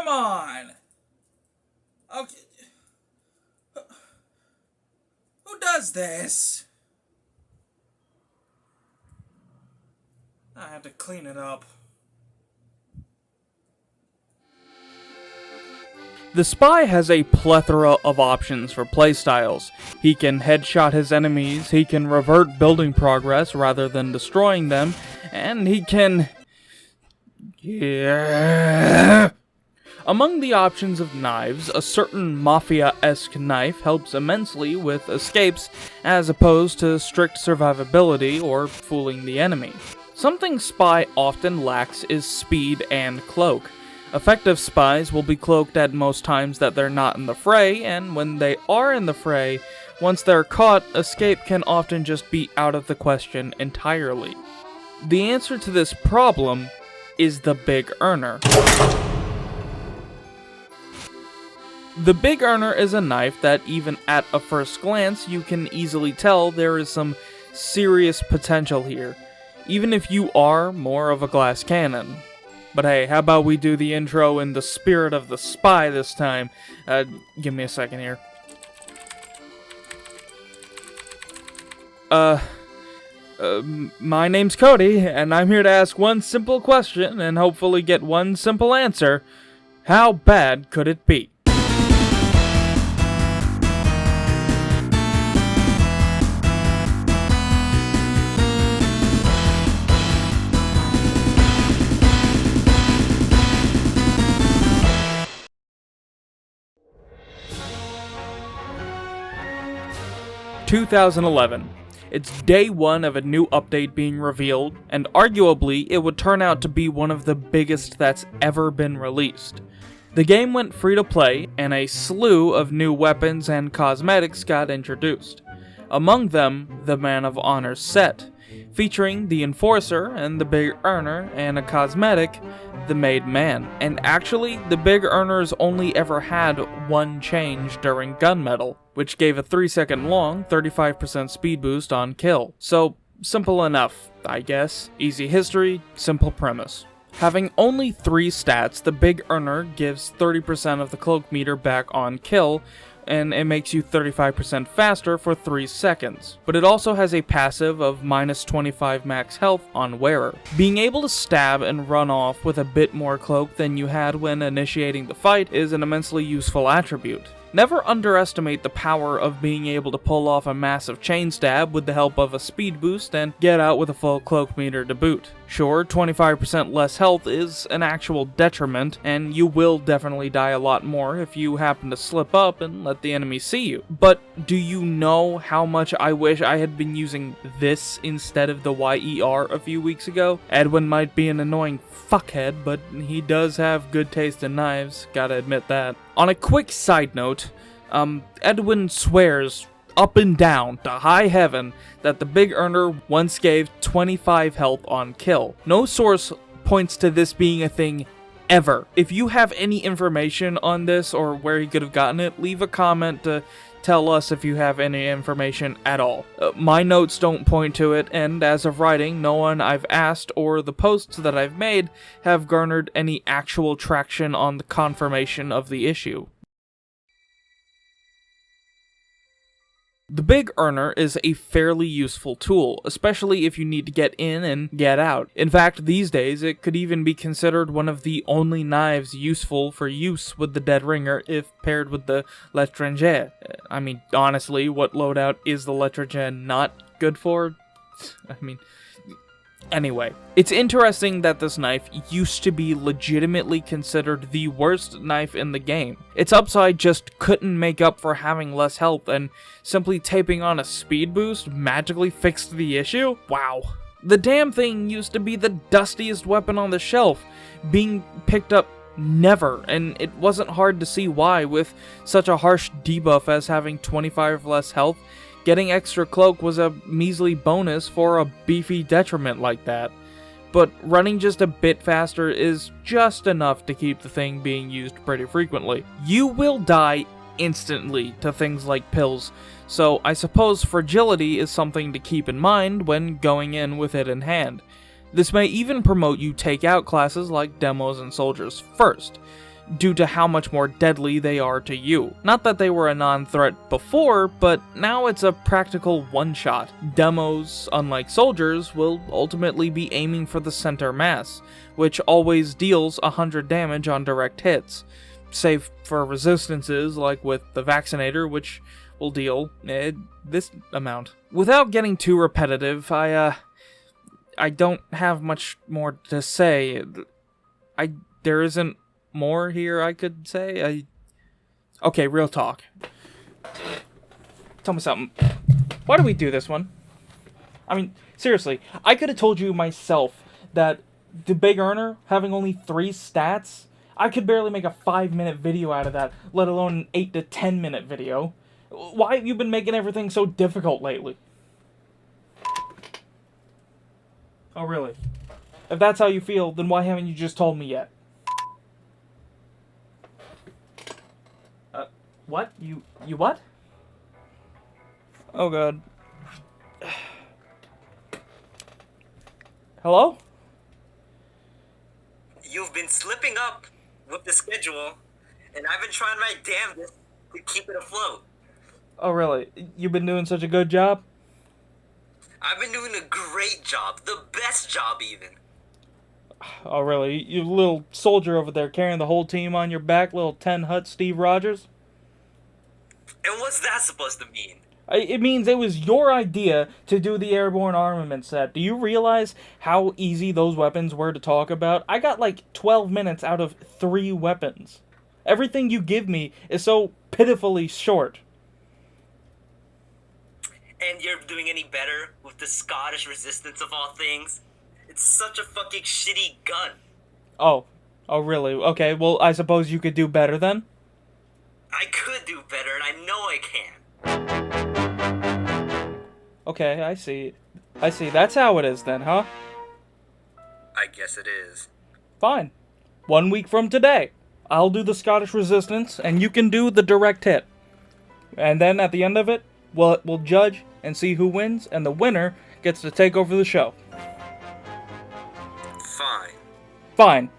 Come on! Okay. Who does this? I have to clean it up. The spy has a plethora of options for playstyles. He can headshot his enemies, he can revert building progress rather than destroying them, and he can... Yeah. Among the options of knives, a certain mafia-esque knife helps immensely with escapes as opposed to strict survivability or fooling the enemy. Something Spy often lacks is speed and cloak. Effective spies will be cloaked at most times that they're not in the fray, and when they are in the fray, once they're caught, escape can often just be out of the question entirely. The answer to this problem is the Big Earner. The Big Earner is a knife that even at a first glance you can easily tell there is some serious potential here, even if you are more of a glass cannon. But hey, how about we do the intro in the spirit of the spy this time? Give me a second here. My name's Cody, and I'm here to ask one simple question and hopefully get one simple answer. How bad could it be? (2011). It's day one of a new update being revealed, and arguably it would turn out to be one of the biggest that's ever been released. The game went free to play, and a slew of new weapons and cosmetics got introduced. Among them, the Man of Honor set, featuring the Enforcer and the Big Earner, and a cosmetic, the Made Man. And actually, the Big Earner's only ever had one change during Gunmetal, which gave a 3-second long 35% speed boost on kill. So, simple enough, I guess. Easy history, simple premise. Having only 3 stats, the Big Earner gives 30% of the cloak meter back on kill, and it makes you 35% faster for 3 seconds. But it also has a passive of minus 25 max health on wearer. Being able to stab and run off with a bit more cloak than you had when initiating the fight is an immensely useful attribute. Never underestimate the power of being able to pull off a massive chain stab with the help of a speed boost and get out with a full cloak meter to boot. Sure, 25% less health is an actual detriment, and you will definitely die a lot more if you happen to slip up and let the enemy see you. But do you know how much I wish I had been using this instead of the YER a few weeks ago? Edwin might be an annoying fuckhead, but he does have good taste in knives, gotta admit that. On a quick side note, Edwin swears up and down to high heaven that the Big Earner once gave 25 health on kill. No source points to this being a thing ever. If you have any information on this or where he could have gotten it, leave a comment to tell us if you have any information at all. My notes don't point to it, and as of writing, no one I've asked or the posts that I've made have garnered any actual traction on the confirmation of the issue. The Big Earner is a fairly useful tool, especially if you need to get in and get out. In fact, these days, it could even be considered one of the only knives useful for use with the Dead Ringer if paired with the L'Étranger. I mean, honestly, what loadout is the L'Étranger not good for? Anyway, it's interesting that this knife used to be legitimately considered the worst knife in the game. Its upside just couldn't make up for having less health, and simply taping on a speed boost magically fixed the issue? Wow. The damn thing used to be the dustiest weapon on the shelf, being picked up never, and it wasn't hard to see why. With such a harsh debuff as having 25 less health, getting extra cloak was a measly bonus for a beefy detriment like that. But running just a bit faster is just enough to keep the thing being used pretty frequently. You will die instantly to things like pills, so I suppose fragility is something to keep in mind when going in with it in hand. This may even promote you take out classes like demos and soldiers first, due to how much more deadly they are to you. Not that they were a non-threat before, but now it's a practical one-shot. Demos, unlike soldiers, will ultimately be aiming for the center mass, which always deals 100 damage on direct hits, save for resistances like with the VACCINATOR, which will deal this amount. Without getting too repetitive, I don't have much more to say. There isn't more here I could say. Okay, real talk. Tell me something. Why do we do this one? I mean, seriously, I could have told you myself that the Big Earner having only 3 stats, I could barely make a 5-minute video out of that, let alone an 8 to 10-minute video. Why have you been making everything so difficult lately? Oh, really? If that's how you feel, then why haven't you just told me yet? What? You what? Oh, God. Hello? You've been slipping up with the schedule, and I've been trying my damnedest to keep it afloat. Oh, really? You've been doing such a good job? I've been doing a great job, the best job even. Oh, really? You little soldier over there carrying the whole team on your back, little 10-hut Steve Rogers? And what's that supposed to mean? It means it was your idea to do the airborne armament set. Do you realize how easy those weapons were to talk about? I got like 12 minutes out of 3 weapons. Everything you give me is so pitifully short. And you're doing any better with the Scottish resistance of all things? It's such a fucking shitty gun. Oh, really? Okay, well, I suppose you could do better then? I could do better, and I know I can. Okay, I see. That's how it is then, huh? I guess it is. Fine. 1 week from today, I'll do the Scottish resistance, and you can do the direct hit. And then at the end of it, we'll judge and see who wins, and the winner gets to take over the show. Fine. Fine.